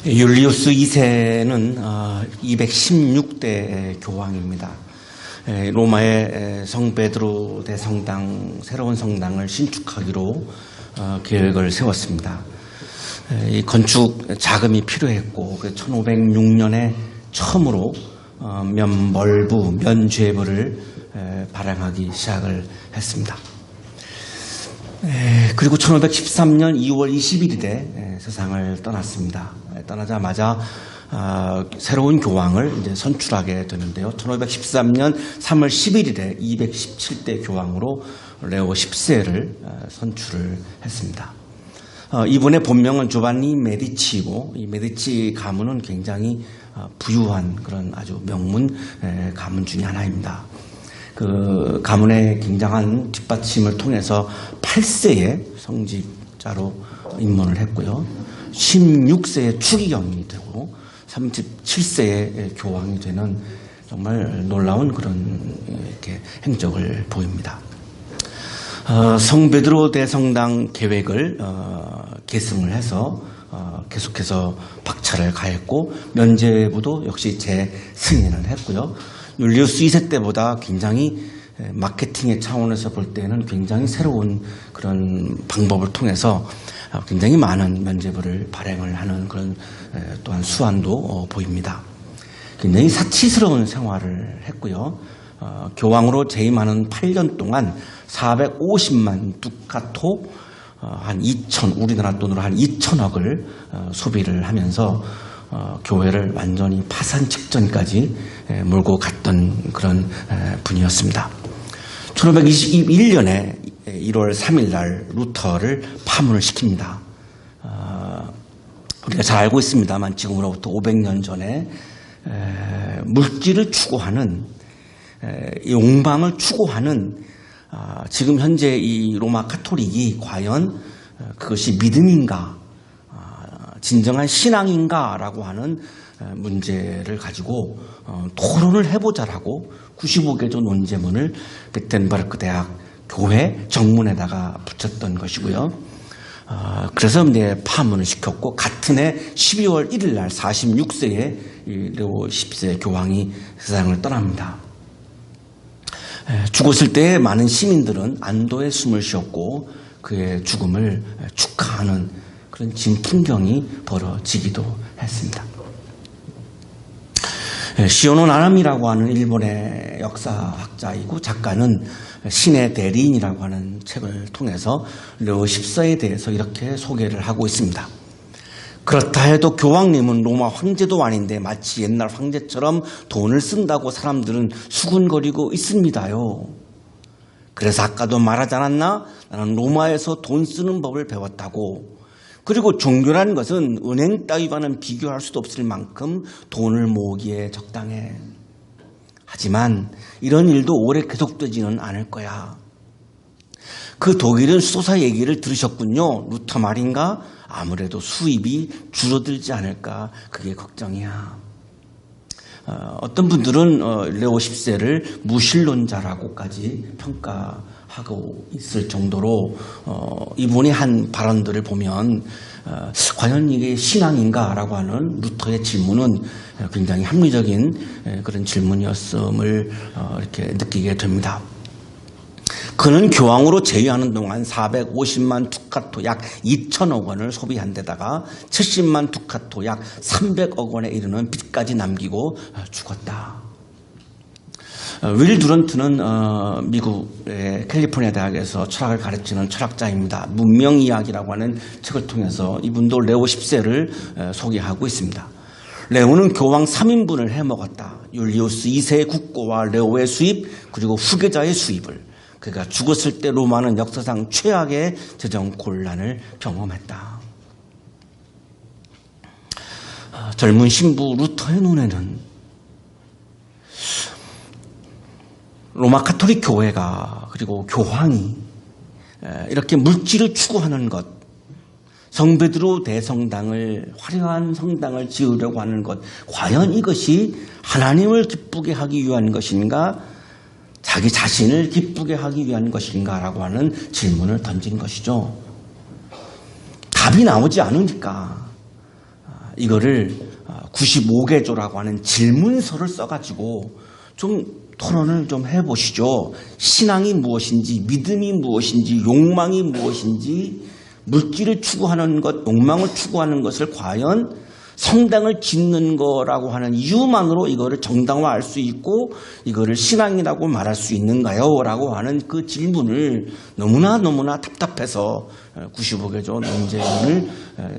율리우스 2세는 216대 교황입니다. 로마의 성 베드로 대성당, 새로운 성당을 신축하기로 계획을 세웠습니다. 이 건축 자금이 필요했고 1506년에 처음으로 면죄부를 발행하기 시작을 했습니다. 그리고 1513년 2월 21일에 세상을 떠났습니다. 떠나자마자 새로운 교황을 이제 선출하게 되는데요. 1513년 3월 11일에 217대 교황으로 레오 10세를 선출을 했습니다. 이분의 본명은 조반니 메디치이고, 이 메디치 가문은 굉장히 부유한 그런 아주 명문 가문 중에 하나입니다. 그 가문의 굉장한 뒷받침을 통해서 8세의 성직자로 입문을 했고요. 16세의 추기경이 되고 37세의 교황이 되는 정말 놀라운 그런 이렇게 행적을 보입니다. 성 베드로 대성당 계획을 계승을 해서 계속해서 박차를 가했고, 면죄부도 역시 재승인을 했고요. 율리우스 2세 때보다 굉장히 마케팅의 차원에서 볼 때는 굉장히 새로운 그런 방법을 통해서 굉장히 많은 면죄부를 발행을 하는 그런 또한 수완도 보입니다. 굉장히 사치스러운 생활을 했고요. 교황으로 재임하는 8년 동안 450만 두카토, 한 2천, 우리나라 돈으로 한 2천억을 소비를 하면서 교회를 완전히 파산 직전까지 몰고 갔던 그런 분이었습니다. 1521년에 1월 3일 날 루터를 파문을 시킵니다. 우리가 잘 알고 있습니다만 지금으로부터 500년 전에 물질을 추구하는, 욕망을 추구하는 지금 현재 이 로마 카톨릭이 과연 그것이 믿음인가, 진정한 신앙인가라고 하는 문제를 가지고 토론을 해보자라고 95개조 논제문을 베텐버르크 대학 교회 정문에다가 붙였던 것이고요. 그래서 이제 파문을 시켰고, 같은 해 12월 1일 날 46세의 레오 10세 교황이 세상을 떠납니다. 죽었을 때 많은 시민들은 안도의 숨을 쉬었고 그의 죽음을 축하하는 그런 진풍경이 벌어지기도 했습니다. 시오노 나나미라고 하는 일본의 역사학자이고 작가는 신의 대리인이라고 하는 책을 통해서 레오 10세에 대해서 이렇게 소개를 하고 있습니다. 그렇다 해도 교황님은 로마 황제도 아닌데 마치 옛날 황제처럼 돈을 쓴다고 사람들은 수군거리고 있습니다요. 그래서 아까도 말하지 않았나? 나는 로마에서 돈 쓰는 법을 배웠다고. 그리고 종교라는 것은 은행 따위와는 비교할 수도 없을 만큼 돈을 모으기에 적당해. 하지만 이런 일도 오래 계속되지는 않을 거야. 그 독일은 수도사 얘기를 들으셨군요. 루터 말인가? 아무래도 수입이 줄어들지 않을까, 그게 걱정이야. 어떤 분들은 레오 10세를 무신론자라고까지 평가하고 있을 정도로 이분이 한 발언들을 보면 과연 이게 신앙인가라고 하는 루터의 질문은 굉장히 합리적인 그런 질문이었음을 이렇게 느끼게 됩니다. 그는 교황으로 재위하는 동안 450만 두카토 약 2천억 원을 소비한 데다가 70만 두카토 약 300억 원에 이르는 빚까지 남기고 죽었다. 윌 두런트는 미국의 캘리포니아 대학에서 철학을 가르치는 철학자입니다. 문명이야기라고 하는 책을 통해서 이분도 레오 10세를 소개하고 있습니다. 레오는 교황 3인분을 해먹었다. 율리우스 2세의 국고와 레오의 수입, 그리고 후계자의 수입을. 그가 죽었을 때 로마는 역사상 최악의 재정 곤란을 경험했다. 젊은 신부 루터의 눈에는 로마 카톨릭 교회가, 그리고 교황이 이렇게 물질을 추구하는 것, 성 베드로 대성당을, 화려한 성당을 지으려고 하는 것, 과연 이것이 하나님을 기쁘게 하기 위한 것인가, 자기 자신을 기쁘게 하기 위한 것인가라고 하는 질문을 던진 것이죠. 답이 나오지 않으니까 이거를 95개조라고 하는 질문서를 써가지고 좀 토론을 좀 해보시죠. 신앙이 무엇인지, 믿음이 무엇인지, 욕망이 무엇인지, 물질을 추구하는 것, 욕망을 추구하는 것을 과연 성당을 짓는 거라고 하는 이유만으로 이거를 정당화할 수 있고 이거를 신앙이라고 말할 수 있는가요? 라고 하는 그 질문을 너무나 답답해서 95개조 논제문을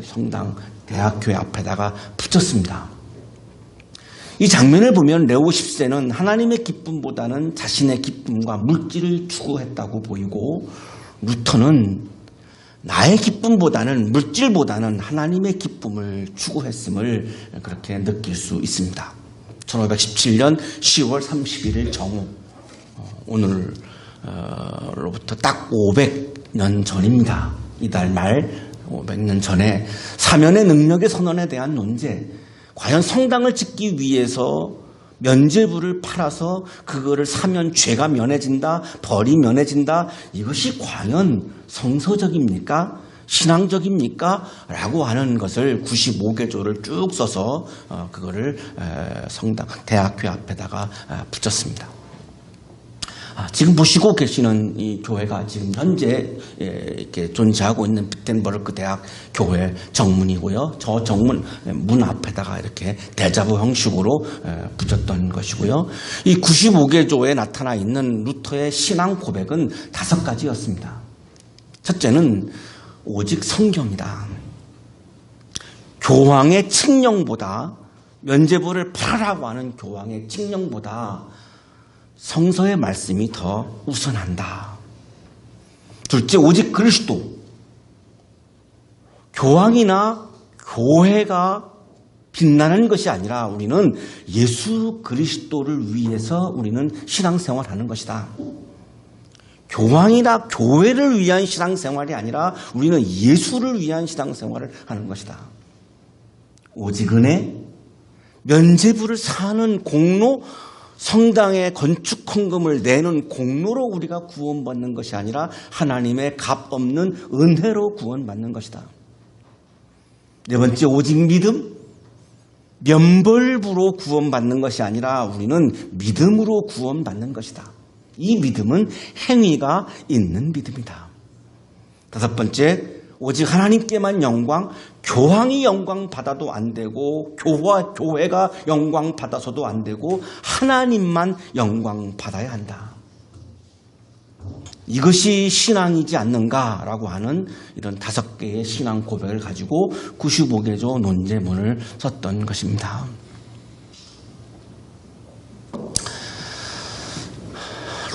성당 대학교회 앞에다가 붙였습니다. 이 장면을 보면 레오 10세는 하나님의 기쁨보다는 자신의 기쁨과 물질을 추구했다고 보이고, 루터는 나의 기쁨보다는 물질보다는 하나님의 기쁨을 추구했음을 그렇게 느낄 수 있습니다. 1517년 10월 31일 정오, 오늘로부터 딱 500년 전입니다. 이달 말 500년 전에 사면의 능력의 선언에 대한 논제, 과연 성당을 짓기 위해서 면죄부를 팔아서 그거를 사면 죄가 면해진다, 벌이 면해진다, 이것이 과연 성서적입니까? 신앙적입니까? 라고 하는 것을 95개조를 쭉 써서 그거를 성당, 대학교 앞에다가 붙였습니다. 지금 보시고 계시는 이 교회가 지금 현재 이렇게 존재하고 있는 비텐버르크 대학 교회 정문이고요. 저 정문 문 앞에다가 이렇게 대자보 형식으로 붙였던 것이고요. 이 95개조에 나타나 있는 루터의 신앙 고백은 5가지였습니다. 첫째는 오직 성경이다. 교황의 칙령보다, 면죄부를 팔아라고 하는 교황의 칙령보다 성서의 말씀이 더 우선한다. 둘째, 오직 그리스도. 교황이나 교회가 빛나는 것이 아니라 우리는 예수 그리스도를 위해서 우리는 신앙생활하는 것이다. 교황이나 교회를 위한 신앙생활이 아니라 우리는 예수를 위한 신앙생활을 하는 것이다. 오직 은혜, 면죄부를 사는 공로, 성당의 건축 헌금을 내는 공로로 우리가 구원받는 것이 아니라 하나님의 값없는 은혜로 구원받는 것이다. 네 번째, 오직 믿음, 면벌부로 구원받는 것이 아니라 우리는 믿음으로 구원받는 것이다. 이 믿음은 행위가 있는 믿음이다. 다섯 번째, 오직 하나님께만 영광, 교황이 영광 받아도 안 되고 교회가 영광 받아서도 안 되고 하나님만 영광 받아야 한다. 이것이 신앙이지 않는가라고 하는 이런 5개의 신앙 고백을 가지고 95개조 논제문을 썼던 것입니다.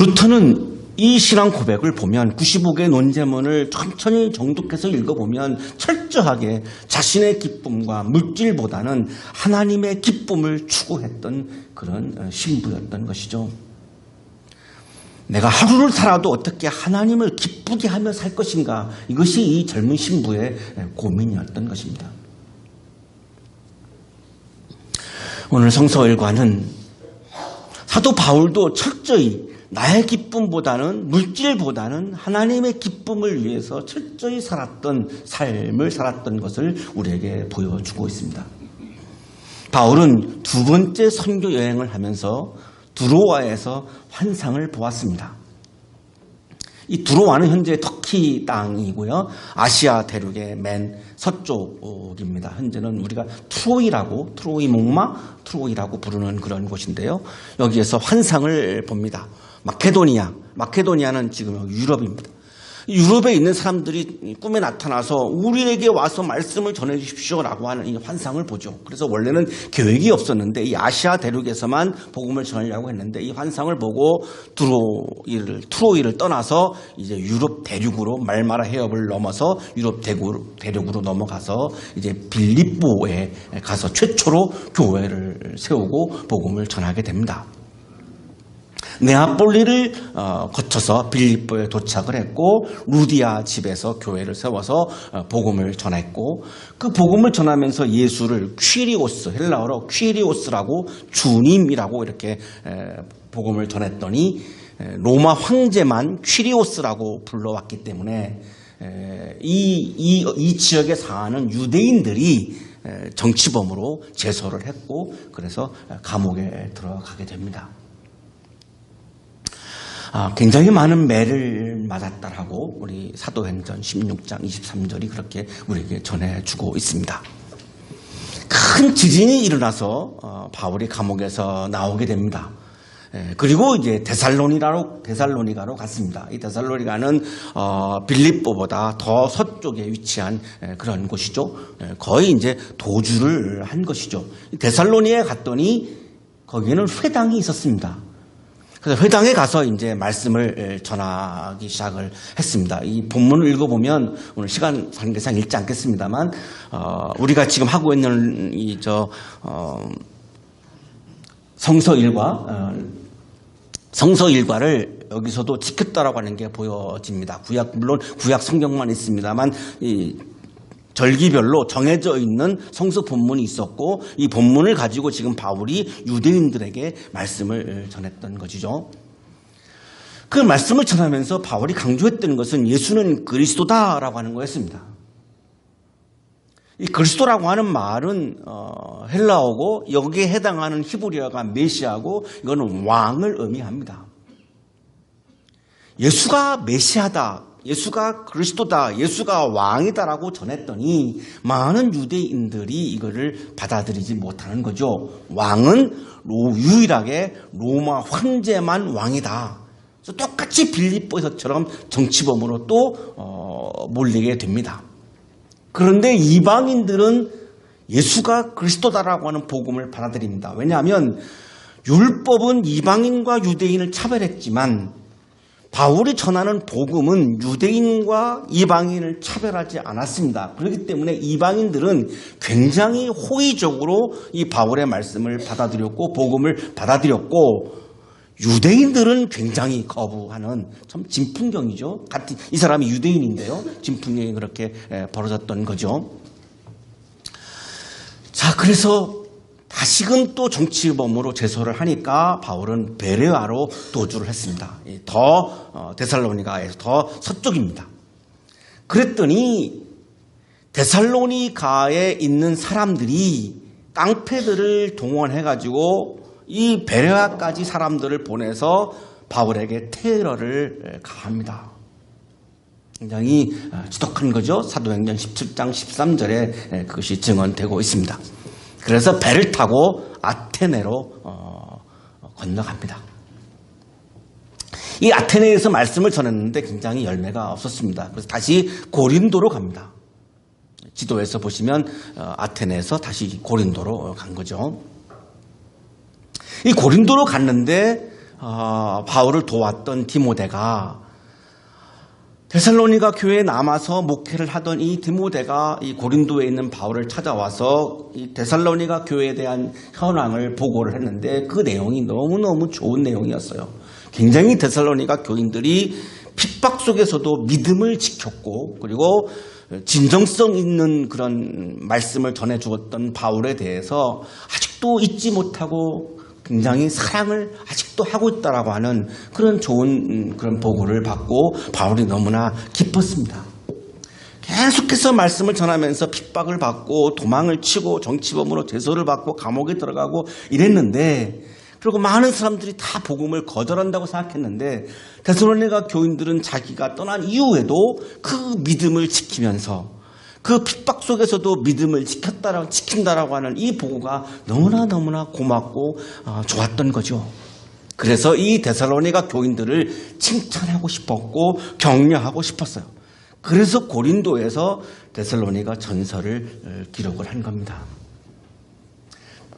루터는 이 신앙 고백을 보면 95개 논제문을 천천히 정독해서 읽어보면 철저하게 자신의 기쁨과 물질보다는 하나님의 기쁨을 추구했던 그런 신부였던 것이죠. 내가 하루를 살아도 어떻게 하나님을 기쁘게 하며 살 것인가, 이것이 이 젊은 신부의 고민이었던 것입니다. 오늘 성서 일과는 사도 바울도 철저히 나의 기쁨보다는 물질보다는 하나님의 기쁨을 위해서 철저히 살았던 삶을 살았던 것을 우리에게 보여주고 있습니다. 바울은 2번째 선교 여행을 하면서 두로아에서 환상을 보았습니다. 이 두로아는 현재 터키 땅이고요. 아시아 대륙의 맨 서쪽입니다. 현재는 우리가 트로이 목마 부르는 그런 곳인데요. 여기에서 환상을 봅니다. 마케도니아는 지금 유럽입니다. 유럽에 있는 사람들이 꿈에 나타나서 우리에게 와서 말씀을 전해 주십시오라고 하는 이 환상을 보죠. 그래서 원래는 계획이 없었는데 이 아시아 대륙에서만 복음을 전하려고 했는데 이 환상을 보고 트로이를 떠나서 이제 유럽 대륙으로 말마라 해협을 넘어서 유럽 대륙으로 넘어가서 이제 빌립보에 가서 최초로 교회를 세우고 복음을 전하게 됩니다. 네아폴리를 거쳐서 빌립보에 도착을 했고 루디아 집에서 교회를 세워서 복음을 전했고, 그 복음을 전하면서 예수를 퀴리오스, 헬라어로 퀴리오스라고 주님이라고 이렇게 복음을 전했더니 로마 황제만 퀴리오스라고 불러왔기 때문에 이 지역에 사는 유대인들이 정치범으로 제소를 했고 그래서 감옥에 들어가게 됩니다. 굉장히 많은 매를 맞았다라고 우리 사도행전 16장 23절이 그렇게 우리에게 전해주고 있습니다. 큰 지진이 일어나서 바울이 감옥에서 나오게 됩니다. 그리고 이제 데살로니가로 갔습니다. 이 데살로니가는 빌립보보다 더 서쪽에 위치한 그런 곳이죠. 거의 이제 도주를 한 것이죠. 데살로니에 갔더니 거기에는 회당이 있었습니다. 그래서 회당에 가서 이제 말씀을 전하기 시작을 했습니다. 이 본문을 읽어보면 오늘 시간 관계상 읽지 않겠습니다만 우리가 지금 하고 있는 성서 일과를 여기서도 지켰다라고 하는 게 보여집니다. 물론 구약 성경만 있습니다만 이 절기별로 정해져 있는 성서 본문이 있었고 이 본문을 가지고 지금 바울이 유대인들에게 말씀을 전했던 것이죠. 그 말씀을 전하면서 바울이 강조했던 것은 예수는 그리스도다라고 하는 거였습니다. 이 그리스도라고 하는 말은 헬라어고 여기에 해당하는 히브리어가 메시아고 이거는 왕을 의미합니다. 예수가 메시아다, 예수가 그리스도다, 예수가 왕이다라고 전했더니 많은 유대인들이 이거를 받아들이지 못하는 거죠. 왕은 유일하게 로마 황제만 왕이다. 그래서 똑같이 빌립보에서처럼 정치범으로 또 몰리게 됩니다. 그런데 이방인들은 예수가 그리스도다라고 하는 복음을 받아들입니다. 왜냐하면 율법은 이방인과 유대인을 차별했지만 바울이 전하는 복음은 유대인과 이방인을 차별하지 않았습니다. 그렇기 때문에 이방인들은 굉장히 호의적으로 이 바울의 말씀을 받아들였고 복음을 받아들였고 유대인들은 굉장히 거부하는 참 진풍경이죠. 같은 이 사람이 유대인인데요. 진풍경이 그렇게 벌어졌던 거죠. 자, 그래서 다시금 또 정치범으로 제소를 하니까 바울은 베레아로 도주를 했습니다. 더 데살로니가에서 더 서쪽입니다. 그랬더니 데살로니가에 있는 사람들이 깡패들을 동원해가지고 이 베레아까지 사람들을 보내서 바울에게 테러를 가합니다. 굉장히 지독한 거죠. 사도행전 17장 13절에 그것이 증언되고 있습니다. 그래서 배를 타고 아테네로 건너갑니다. 이 아테네에서 말씀을 전했는데 굉장히 열매가 없었습니다. 그래서 다시 고린도로 갑니다. 지도에서 보시면 아테네에서 다시 고린도로 간 거죠. 이 고린도로 갔는데 바울을 도왔던 디모데가 데살로니가 교회에 남아서 목회를 하던 이 디모데가 이 고린도에 있는 바울을 찾아와서 이 데살로니가 교회에 대한 현황을 보고를 했는데 그 내용이 너무너무 좋은 내용이었어요. 굉장히 데살로니가 교인들이 핍박 속에서도 믿음을 지켰고 그리고 진정성 있는 그런 말씀을 전해주었던 바울에 대해서 아직도 잊지 못하고 굉장히 사랑을 아직도 하고 있다라고 하는 그런 좋은 그런 보고를 받고 바울이 너무나 기뻤습니다. 계속해서 말씀을 전하면서 핍박을 받고 도망을 치고 정치범으로 제소를 받고 감옥에 들어가고 이랬는데 그리고 많은 사람들이 다 복음을 거절한다고 생각했는데 데살로니가 교인들은 자기가 떠난 이후에도 그 믿음을 지키면서 그 핍박 속에서도 믿음을 지킨다라고 하는 이 보고가 너무나 고맙고 좋았던 거죠. 그래서 이 데살로니가 교인들을 칭찬하고 싶었고 격려하고 싶었어요. 그래서 고린도에서 데살로니가 전서를 기록을 한 겁니다.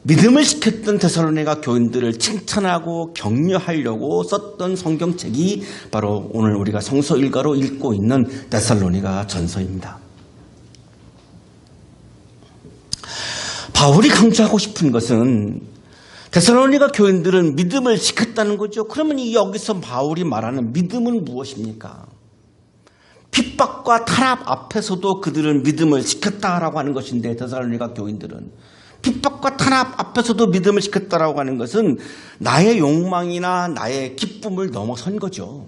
믿음을 지켰던 데살로니가 교인들을 칭찬하고 격려하려고 썼던 성경책이 바로 오늘 우리가 성서 일과로 읽고 있는 데살로니가 전서입니다. 바울이 강조하고 싶은 것은 데살로니가 교인들은 믿음을 지켰다는 거죠. 그러면 여기서 바울이 말하는 믿음은 무엇입니까? 핍박과 탄압 앞에서도 그들은 믿음을 지켰다라고 하는 것인데 데살로니가 교인들은 핍박과 탄압 앞에서도 믿음을 지켰다라고 하는 것은 나의 욕망이나 나의 기쁨을 넘어선 거죠.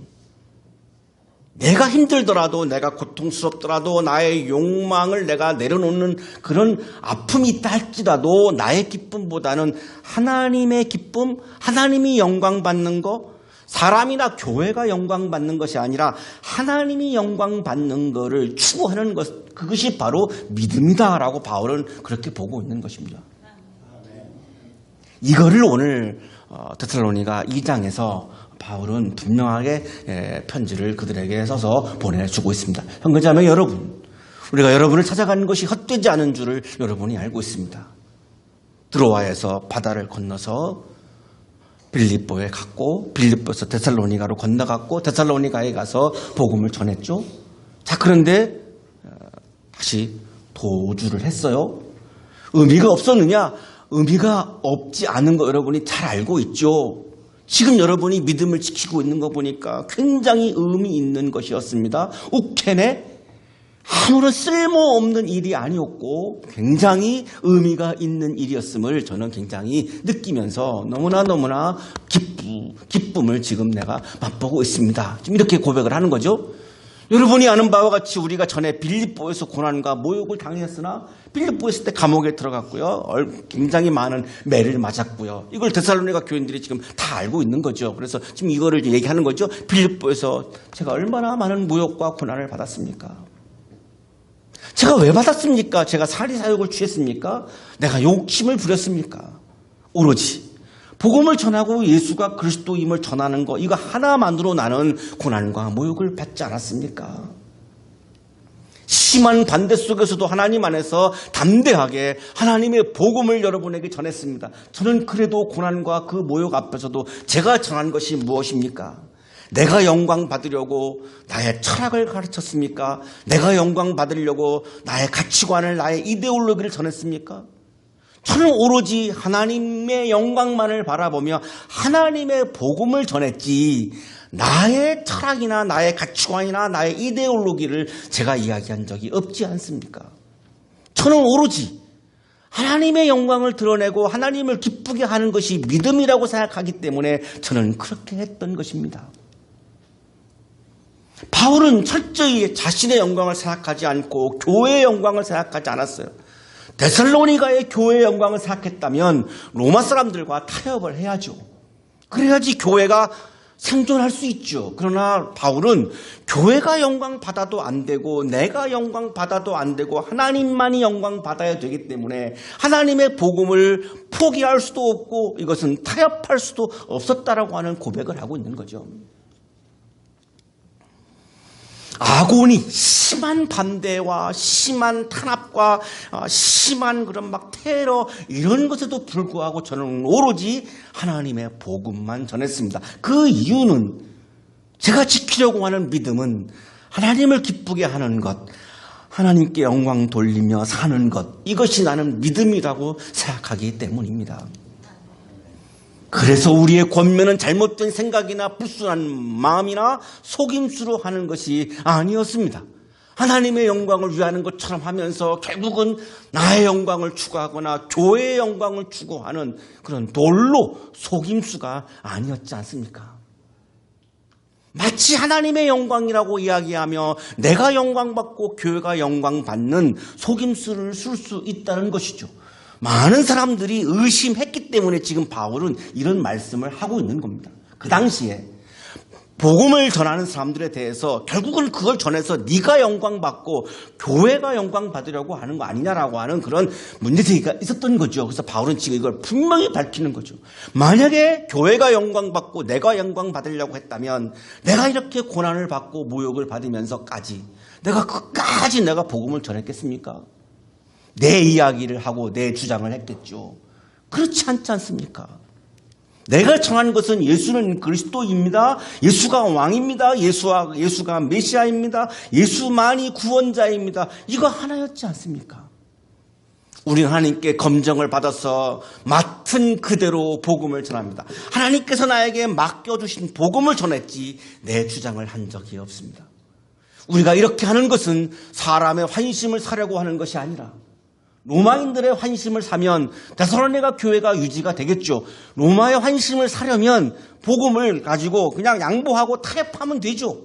내가 힘들더라도, 내가 고통스럽더라도, 나의 욕망을 내가 내려놓는 그런 아픔이 있다 할지라도 나의 기쁨보다는 하나님의 기쁨, 하나님이 영광받는 거, 사람이나 교회가 영광받는 것이 아니라 하나님이 영광받는 것을 추구하는 것, 그것이 바로 믿음이다라고 바울은 그렇게 보고 있는 것입니다. 이거를 오늘 데살로니가 2장에서 바울은 분명하게 편지를 그들에게 써서 보내주고 있습니다. 형제자매 여러분, 우리가 여러분을 찾아가는 것이 헛되지 않은 줄을 여러분이 알고 있습니다. 드로아에서 바다를 건너서 빌립보에 갔고, 빌립보에서 데살로니가로 건너갔고, 데살로니가에 가서 복음을 전했죠. 자, 그런데 다시 도주를 했어요. 의미가 없었느냐? 의미가 없지 않은 거 여러분이 잘 알고 있죠. 지금 여러분이 믿음을 지키고 있는 거 보니까 굉장히 의미 있는 것이었습니다. 우켄에 아무런 쓸모없는 일이 아니었고 굉장히 의미가 있는 일이었음을 저는 굉장히 느끼면서 너무나 기쁨을 지금 내가 맛보고 있습니다. 지금 이렇게 고백을 하는 거죠. 여러분이 아는 바와 같이 우리가 전에 빌립보에서 고난과 모욕을 당했으나 빌립보에 있을 때 감옥에 들어갔고요. 굉장히 많은 매를 맞았고요. 이걸 데살로니가 교인들이 지금 다 알고 있는 거죠. 그래서 지금 이거를 얘기하는 거죠. 빌립보에서 제가 얼마나 많은 모욕과 고난을 받았습니까? 제가 왜 받았습니까? 제가 사리사욕을 취했습니까? 내가 욕심을 부렸습니까? 오로지 복음을 전하고 예수가 그리스도임을 전하는 거, 이거 하나만으로 나는 고난과 모욕을 받지 않았습니까? 심한 반대 속에서도 하나님 안에서 담대하게 하나님의 복음을 여러분에게 전했습니다. 저는 그래도 고난과 그 모욕 앞에서도 제가 전한 것이 무엇입니까? 내가 영광 받으려고 나의 철학을 가르쳤습니까? 내가 영광 받으려고 나의 가치관을, 나의 이데올로기를 전했습니까? 저는 오로지 하나님의 영광만을 바라보며 하나님의 복음을 전했지, 나의 철학이나 나의 가치관이나 나의 이데올로기를 제가 이야기한 적이 없지 않습니까? 저는 오로지 하나님의 영광을 드러내고 하나님을 기쁘게 하는 것이 믿음이라고 생각하기 때문에 저는 그렇게 했던 것입니다. 바울은 철저히 자신의 영광을 생각하지 않고 교회의 영광을 생각하지 않았어요. 데살로니가의 교회의 영광을 생각했다면 로마 사람들과 타협을 해야죠. 그래야지 교회가 생존할 수 있죠. 그러나 바울은 교회가 영광 받아도 안 되고 내가 영광 받아도 안 되고 하나님만이 영광 받아야 되기 때문에 하나님의 복음을 포기할 수도 없고 이것은 타협할 수도 없었다라고 하는 고백을 하고 있는 거죠. 아곤이 심한 반대와 심한 탄압과 심한 그런 막 테러 이런 것에도 불구하고 저는 오로지 하나님의 복음만 전했습니다. 그 이유는 제가 지키려고 하는 믿음은 하나님을 기쁘게 하는 것, 하나님께 영광 돌리며 사는 것, 이것이 나는 믿음이라고 생각하기 때문입니다. 그래서 우리의 권면은 잘못된 생각이나 불순한 마음이나 속임수로 하는 것이 아니었습니다. 하나님의 영광을 위하는 것처럼 하면서 결국은 나의 영광을 추구하거나 교회의 영광을 추구하는 그런 돌로 속임수가 아니었지 않습니까? 마치 하나님의 영광이라고 이야기하며 내가 영광받고 교회가 영광받는 속임수를 쓸 수 있다는 것이죠. 많은 사람들이 의심했기 때문에 지금 바울은 이런 말씀을 하고 있는 겁니다. 그 당시에 복음을 전하는 사람들에 대해서 결국은 그걸 전해서 네가 영광받고 교회가 영광받으려고 하는 거 아니냐라고 하는 그런 문제제기가 있었던 거죠. 그래서 바울은 지금 이걸 분명히 밝히는 거죠. 만약에 교회가 영광받고 내가 영광받으려고 했다면 내가 이렇게 고난을 받고 모욕을 받으면서까지 내가 끝까지 내가 복음을 전했겠습니까? 내 이야기를 하고 내 주장을 했겠죠. 그렇지 않지 않습니까? 내가 전한 것은 예수는 그리스도입니다. 예수가 왕입니다. 예수가 메시아입니다. 예수만이 구원자입니다. 이거 하나였지 않습니까? 우리는 하나님께 검정을 받아서 맡은 그대로 복음을 전합니다. 하나님께서 나에게 맡겨주신 복음을 전했지 내 주장을 한 적이 없습니다. 우리가 이렇게 하는 것은 사람의 환심을 사려고 하는 것이 아니라 로마인들의 환심을 사면 데살로니가 교회가 유지가 되겠죠. 로마의 환심을 사려면 복음을 가지고 그냥 양보하고 타협하면 되죠.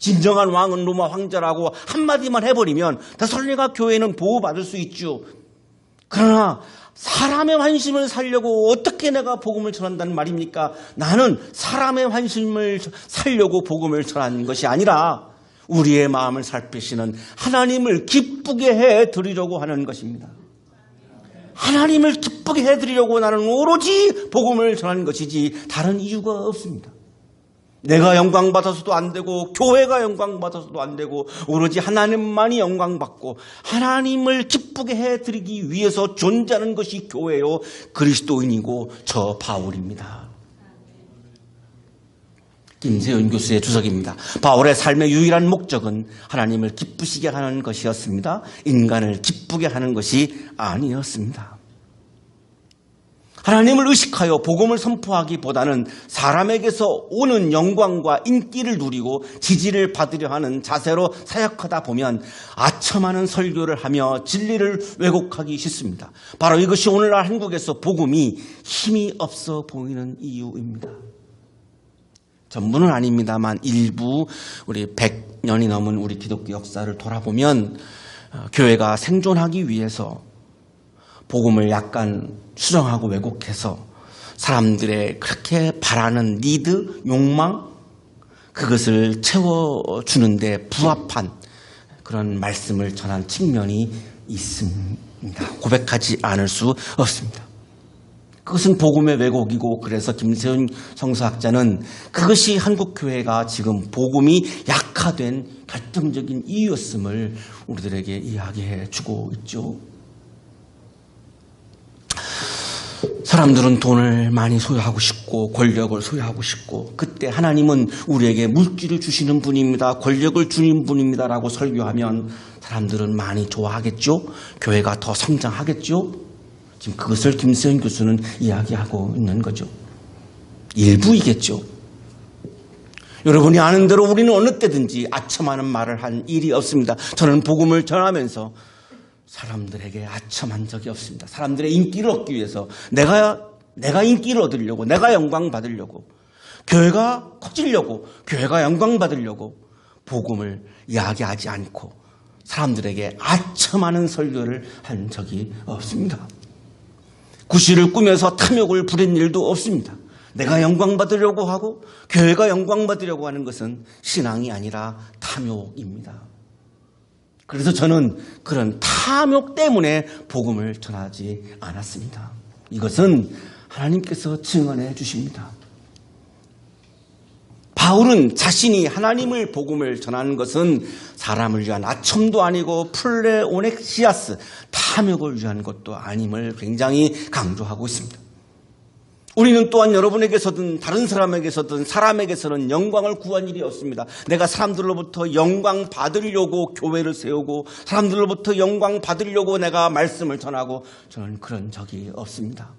진정한 왕은 로마 황제라고 한마디만 해버리면 데살로니가 교회는 보호받을 수 있죠. 그러나 사람의 환심을 살려고 어떻게 내가 복음을 전한다는 말입니까? 나는 사람의 환심을 살려고 복음을 전하는 것이 아니라 우리의 마음을 살피시는 하나님을 기쁘게 해드리려고 하는 것입니다. 하나님을 기쁘게 해드리려고 나는 오로지 복음을 전하는 것이지 다른 이유가 없습니다. 내가 영광받아서도 안 되고 교회가 영광받아서도 안 되고 오로지 하나님만이 영광받고 하나님을 기쁘게 해드리기 위해서 존재하는 것이 교회요 그리스도인이고 저 바울입니다. 김세윤 교수의 주석입니다. 바울의 삶의 유일한 목적은 하나님을 기쁘시게 하는 것이었습니다. 인간을 기쁘게 하는 것이 아니었습니다. 하나님을 의식하여 복음을 선포하기보다는 사람에게서 오는 영광과 인기를 누리고 지지를 받으려 하는 자세로 사역하다 보면 아첨하는 설교를 하며 진리를 왜곡하기 쉽습니다. 바로 이것이 오늘날 한국에서 복음이 힘이 없어 보이는 이유입니다. 전부는 아닙니다만 일부 우리 100년이 넘은 우리 기독교 역사를 돌아보면 교회가 생존하기 위해서 복음을 약간 수정하고 왜곡해서 사람들의 그렇게 바라는 니드, 욕망 그것을 채워주는데 부합한 그런 말씀을 전한 측면이 있습니다. 고백하지 않을 수 없습니다. 그것은 복음의 왜곡이고 그래서 김세윤 성서학자는 그것이 한국교회가 지금 복음이 약화된 결정적인 이유였음을 우리들에게 이야기해 주고 있죠. 사람들은 돈을 많이 소유하고 싶고 권력을 소유하고 싶고 그때 하나님은 우리에게 물질을 주시는 분입니다. 권력을 주는 분입니다. 라고 설교하면 사람들은 많이 좋아하겠죠. 교회가 더 성장하겠죠. 지금 그것을 김세윤 교수는 이야기하고 있는 거죠. 일부이겠죠. 여러분이 아는 대로 우리는 어느 때든지 아첨하는 말을 한 일이 없습니다. 저는 복음을 전하면서 사람들에게 아첨한 적이 없습니다. 사람들의 인기를 얻기 위해서 내가 인기를 얻으려고 내가 영광 받으려고 교회가 커지려고 교회가 영광 받으려고 복음을 이야기하지 않고 사람들에게 아첨하는 설교를 한 적이 없습니다. 구실을 꾸며서 탐욕을 부린 일도 없습니다. 내가 영광 받으려고 하고 교회가 영광 받으려고 하는 것은 신앙이 아니라 탐욕입니다. 그래서 저는 그런 탐욕 때문에 복음을 전하지 않았습니다. 이것은 하나님께서 증언해 주십니다. 바울은 자신이 하나님을 복음을 전하는 것은 사람을 위한 아첨도 아니고 플레오넥시아스 탐욕을 위한 것도 아님을 굉장히 강조하고 있습니다. 우리는 또한 여러분에게서든 다른 사람에게서든 사람에게서는 영광을 구한 일이 없습니다. 내가 사람들로부터 영광 받으려고 교회를 세우고 사람들로부터 영광 받으려고 내가 말씀을 전하고 저는 그런 적이 없습니다.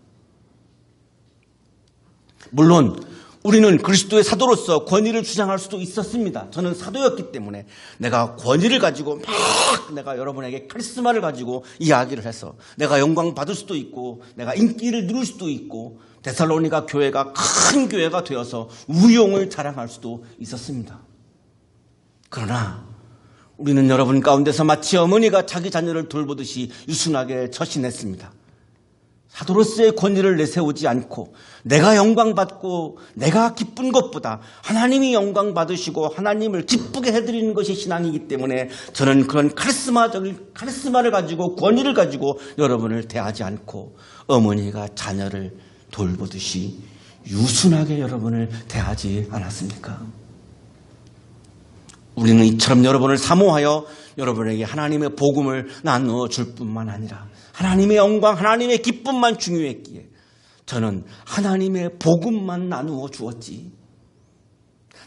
물론 우리는 그리스도의 사도로서 권위를 주장할 수도 있었습니다. 저는 사도였기 때문에 내가 권위를 가지고 막 내가 여러분에게 카리스마를 가지고 이야기를 해서 내가 영광 받을 수도 있고 내가 인기를 누릴 수도 있고 데살로니가 교회가 큰 교회가 되어서 우용을 자랑할 수도 있었습니다. 그러나 우리는 여러분 가운데서 마치 어머니가 자기 자녀를 돌보듯이 유순하게 처신했습니다. 사도로서의 권위를 내세우지 않고 내가 영광받고 내가 기쁜 것보다 하나님이 영광받으시고 하나님을 기쁘게 해드리는 것이 신앙이기 때문에 저는 그런 카리스마를 가지고 권위를 가지고 여러분을 대하지 않고 어머니가 자녀를 돌보듯이 유순하게 여러분을 대하지 않았습니까? 우리는 이처럼 여러분을 사모하여 여러분에게 하나님의 복음을 나누어 줄 뿐만 아니라 하나님의 영광, 하나님의 기쁨만 중요했기에 저는 하나님의 복음만 나누어 주었지.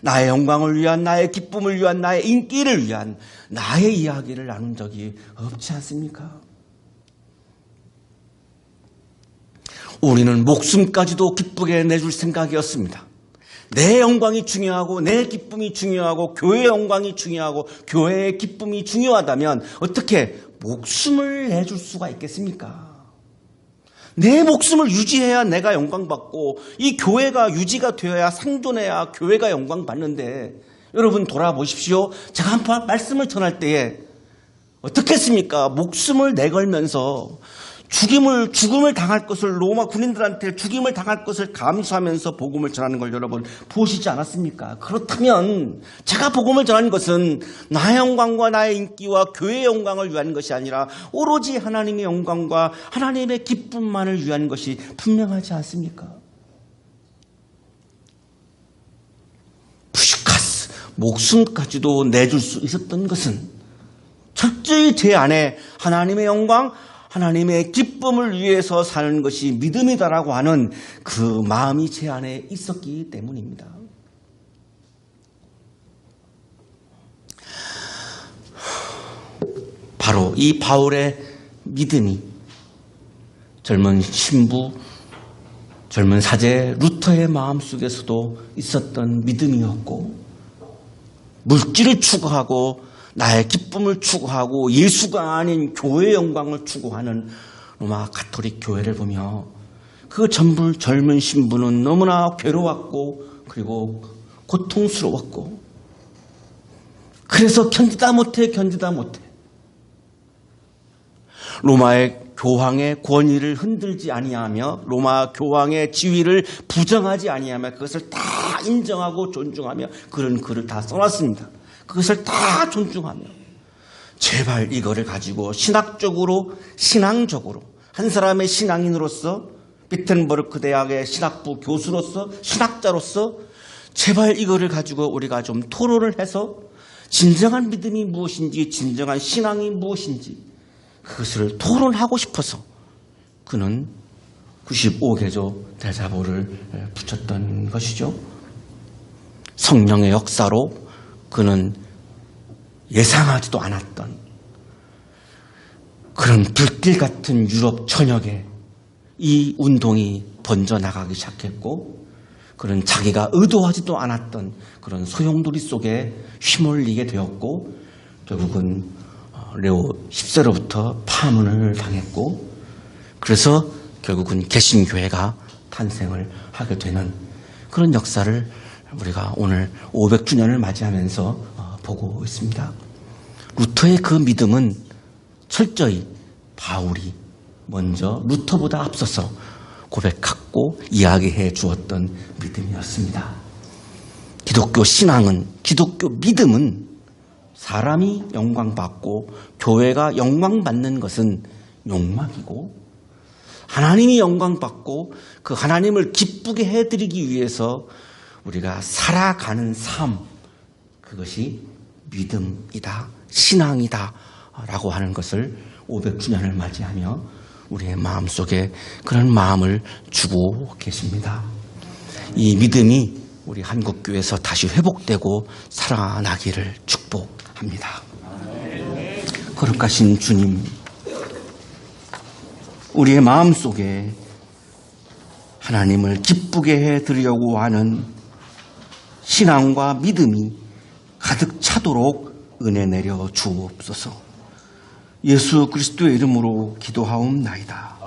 나의 영광을 위한, 나의 기쁨을 위한, 나의 인기를 위한 나의 이야기를 나눈 적이 없지 않습니까? 우리는 목숨까지도 기쁘게 내줄 생각이었습니다. 내 영광이 중요하고 내 기쁨이 중요하고 교회의 영광이 중요하고 교회의 기쁨이 중요하다면 어떻게 목숨을 내줄 수가 있겠습니까? 내 목숨을 유지해야 내가 영광받고 이 교회가 유지가 되어야 상존해야 교회가 영광받는데 여러분 돌아보십시오. 제가 한번 말씀을 전할 때에 어떻겠습니까? 목숨을 내걸면서 죽음을 당할 것을, 로마 군인들한테 죽임을 당할 것을 감수하면서 복음을 전하는 걸 여러분 보시지 않았습니까? 그렇다면 제가 복음을 전하는 것은 나의 영광과 나의 인기와 교회의 영광을 위한 것이 아니라 오로지 하나님의 영광과 하나님의 기쁨만을 위한 것이 분명하지 않습니까? 푸시카스, 목숨까지도 내줄 수 있었던 것은 철저히 제 안에 하나님의 영광, 하나님의 기쁨을 위해서 사는 것이 믿음이다라고 하는 그 마음이 제 안에 있었기 때문입니다. 바로 이 바울의 믿음이 젊은 신부, 젊은 사제 루터의 마음속에서도 있었던 믿음이었고, 물질을 추구하고 나의 기쁨을 추구하고 예수가 아닌 교회의 영광을 추구하는 로마 가톨릭 교회를 보며 그 젊은 신부는 너무나 괴로웠고 그리고 고통스러웠고, 그래서 견디다 못해 로마의 교황의 권위를 흔들지 아니하며 로마 교황의 지위를 부정하지 아니하며 그것을 다 인정하고 존중하며 그런 글을 다 써놨습니다. 그것을 다 존중하며 제발 이거를 가지고 신앙적으로 한 사람의 신앙인으로서, 비텐버르크 대학의 신학부 교수로서, 신학자로서 제발 이거를 가지고 우리가 좀 토론을 해서 진정한 믿음이 무엇인지, 진정한 신앙이 무엇인지 그것을 토론하고 싶어서 그는 95개조 대자보를 붙였던 것이죠. 성령의 역사로 그는 예상하지도 않았던 그런 불길 같은 유럽 전역에 이 운동이 번져나가기 시작했고, 그런 자기가 의도하지도 않았던 그런 소용돌이 속에 휘몰리게 되었고, 결국은 레오 10세로부터 파문을 당했고, 그래서 결국은 개신교회가 탄생을 하게 되는 그런 역사를 우리가 오늘 500주년을 맞이하면서 보고 있습니다. 루터의 그 믿음은 철저히 바울이 먼저 루터보다 앞서서 고백하고 이야기해 주었던 믿음이었습니다. 기독교 신앙은, 기독교 믿음은 사람이 영광받고 교회가 영광받는 것은 욕망이고, 하나님이 영광받고 그 하나님을 기쁘게 해드리기 위해서 우리가 살아가는 삶, 그것이 믿음이다, 신앙이다 라고 하는 것을 500주년을 맞이하며 우리의 마음속에 그런 마음을 주고 계십니다. 이 믿음이 우리 한국교회에서 다시 회복되고 살아나기를 축복합니다. 거룩하신 주님, 우리의 마음속에 하나님을 기쁘게 해드리려고 하는 신앙과 믿음이 가득 차도록 은혜 내려 주옵소서. 예수 그리스도의 이름으로 기도하옵나이다.